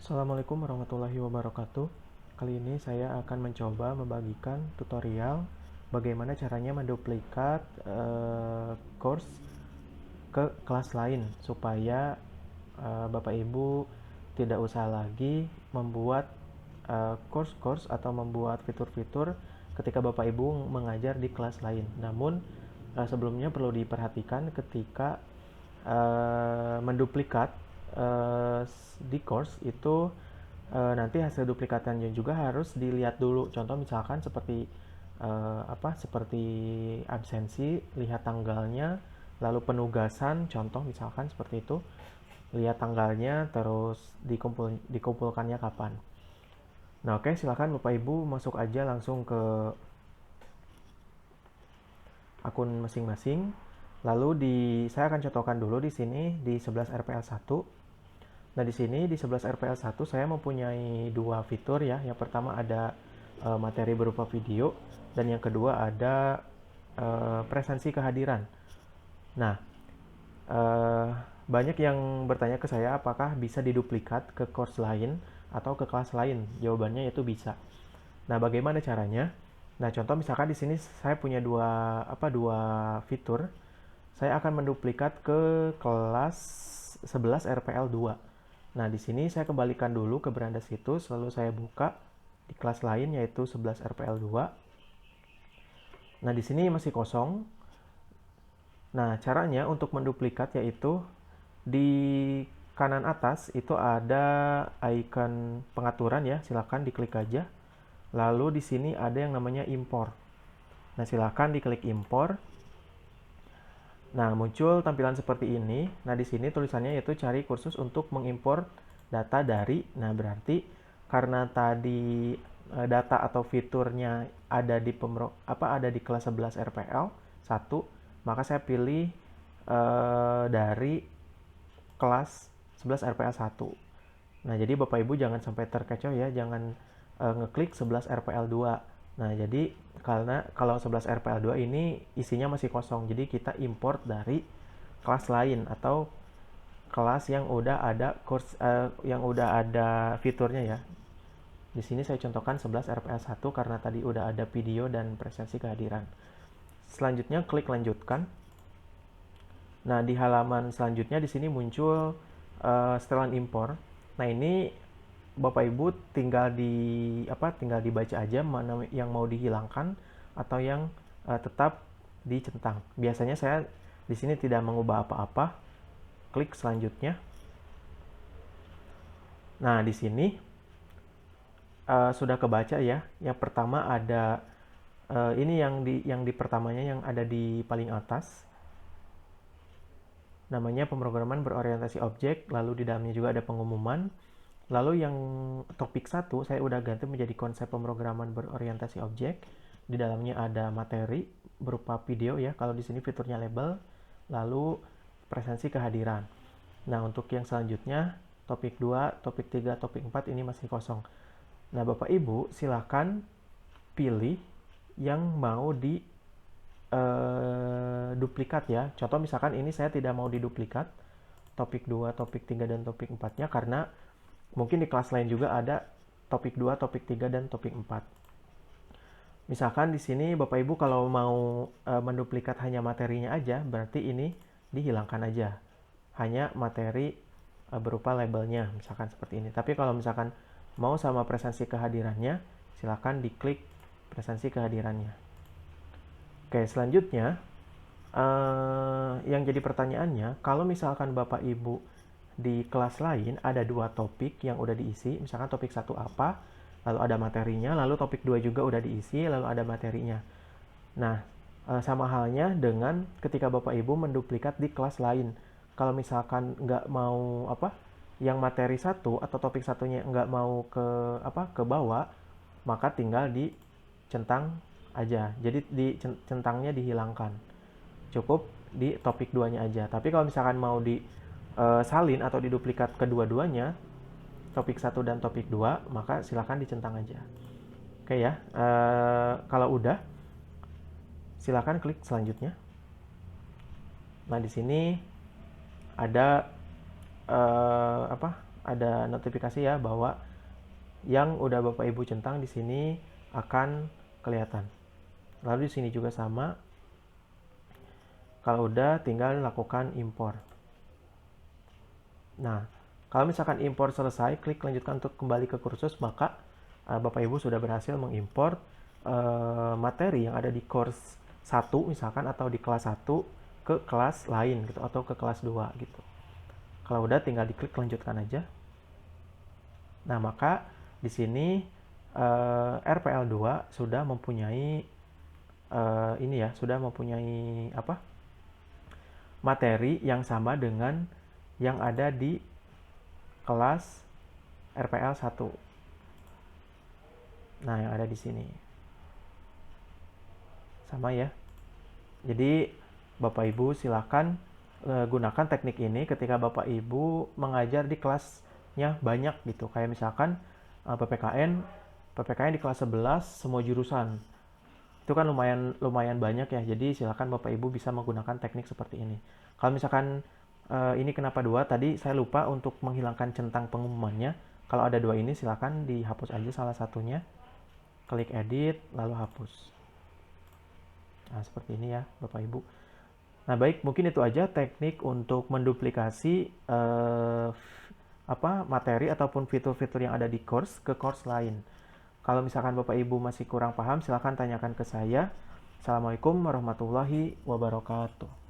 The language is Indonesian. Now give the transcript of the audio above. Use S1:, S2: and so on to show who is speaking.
S1: Assalamualaikum warahmatullahi wabarakatuh. Kali ini saya akan mencoba membagikan tutorial bagaimana caranya menduplikat course ke kelas lain supaya Bapak Ibu tidak usah lagi membuat course-course atau membuat fitur-fitur ketika Bapak Ibu mengajar di kelas lain. Namun sebelumnya perlu diperhatikan ketika menduplikat di course itu nanti hasil duplikatannya juga harus dilihat dulu. Contoh misalkan seperti seperti absensi, lihat tanggalnya, lalu penugasan, contoh misalkan seperti itu, lihat tanggalnya, terus dikumpulkannya kapan. Nah, oke, silakan Bapak Ibu masuk aja langsung ke akun masing-masing. Lalu saya akan contohkan dulu di sini di 11 RPL1. Nah, di sini di 11 RPL1 saya mempunyai dua fitur ya. Yang pertama ada materi berupa video dan yang kedua ada presensi kehadiran. Nah, eh, banyak yang bertanya ke saya apakah bisa diduplikat ke course lain atau ke kelas lain. Jawabannya itu bisa. Nah, bagaimana caranya? Nah, contoh misalkan di sini saya punya dua fitur. Saya akan menduplikat ke kelas 11 RPL 2. Nah, di sini saya kembalikan dulu ke beranda situs, lalu saya buka di kelas lain yaitu 11 RPL 2. Nah, di sini masih kosong. Nah, caranya untuk menduplikat yaitu di kanan atas itu ada icon pengaturan ya, silakan diklik aja. Lalu di sini ada yang namanya import. Nah, silakan diklik import. Nah, muncul tampilan seperti ini. Nah, di sini tulisannya yaitu cari kursus untuk mengimpor data dari. Nah, berarti karena tadi data atau fiturnya ada di kelas 11 RPL 1, maka saya pilih dari kelas 11 RPL 1. Nah, jadi Bapak Ibu jangan sampai terkecoh ya, jangan ngeklik 11 RPL 2. Nah, jadi karena kalau 11 RPL 2 ini isinya masih kosong, jadi kita import dari kelas lain atau kelas yang udah ada yang udah ada fiturnya ya. Di sini saya contohkan 11 RPL 1 karena tadi udah ada video dan presensi kehadiran. Selanjutnya klik lanjutkan. Nah, di halaman selanjutnya di sini muncul setelan impor. Nah, ini Bapak Ibu tinggal dibaca aja mana yang mau dihilangkan atau yang tetap dicentang. Biasanya saya di sini tidak mengubah apa-apa. Klik selanjutnya. Nah, di sini sudah kebaca ya. Yang pertama ada ini yang di pertamanya yang ada di paling atas. Namanya pemrograman berorientasi objek, lalu di dalamnya juga ada pengumuman. Lalu yang topik 1 saya udah ganti menjadi konsep pemrograman berorientasi objek. Di dalamnya ada materi berupa video ya, kalau di sini fiturnya label, lalu presensi kehadiran. Nah, untuk yang selanjutnya topik 2, topik 3, topik 4 ini masih kosong. Nah, Bapak Ibu silakan pilih yang mau di duplikat ya. Contoh misalkan ini saya tidak mau diduplikat topik 2, topik 3 dan topik 4-nya karena mungkin di kelas lain juga ada topik 2, topik 3 dan topik 4. Misalkan di sini Bapak Ibu kalau mau menduplikat hanya materinya aja, berarti ini dihilangkan aja. Hanya materi berupa labelnya, misalkan seperti ini. Tapi kalau misalkan mau sama presensi kehadirannya, silakan diklik presensi kehadirannya. Oke, selanjutnya yang jadi pertanyaannya, kalau misalkan Bapak Ibu di kelas lain ada dua topik yang udah diisi, misalkan topik 1 apa, lalu ada materinya, lalu topik 2 juga udah diisi, lalu ada materinya. Nah, sama halnya dengan ketika Bapak Ibu menduplikat di kelas lain. Kalau misalkan nggak mau yang materi 1 atau topik satunya nggak mau ke bawah, maka tinggal dicentang aja. Jadi centangnya dihilangkan. Cukup di topik 2-nya aja. Tapi kalau misalkan mau salin atau diduplikat kedua-duanya, topik 1 dan topik 2, maka silakan dicentang aja. Oke ya, kalau udah, silakan klik selanjutnya. Nah, di sini ada ada notifikasi ya bahwa yang udah Bapak Ibu centang di sini akan kelihatan. Lalu di sini juga sama. Kalau udah tinggal lakukan impor. Nah, kalau misalkan impor selesai, klik lanjutkan untuk kembali ke kursus, maka Bapak Ibu sudah berhasil mengimpor materi yang ada di course 1 misalkan atau di kelas 1 ke kelas lain gitu atau ke kelas 2 gitu. Kalau udah tinggal diklik lanjutkan aja. Nah, maka di sini RPL 2 sudah mempunyai ini ya, sudah mempunyai apa? Materi yang sama dengan yang ada di kelas RPL 1. Nah, yang ada di sini. Sama ya. Jadi, Bapak Ibu silakan gunakan teknik ini ketika Bapak Ibu mengajar di kelasnya banyak gitu. Kayak misalkan PPKN di kelas 11 semua jurusan. Itu kan lumayan banyak ya. Jadi silakan Bapak Ibu bisa menggunakan teknik seperti ini. Kalau misalkan ini kenapa 2? Tadi saya lupa untuk menghilangkan centang pengumumannya. Kalau ada 2 ini silakan dihapus aja salah satunya. Klik edit lalu hapus. Nah, seperti ini ya Bapak Ibu. Nah, baik, mungkin itu aja teknik untuk menduplikasi materi ataupun fitur-fitur yang ada di course ke course lain. Kalau misalkan Bapak Ibu masih kurang paham, silakan tanyakan ke saya. Assalamualaikum warahmatullahi wabarakatuh.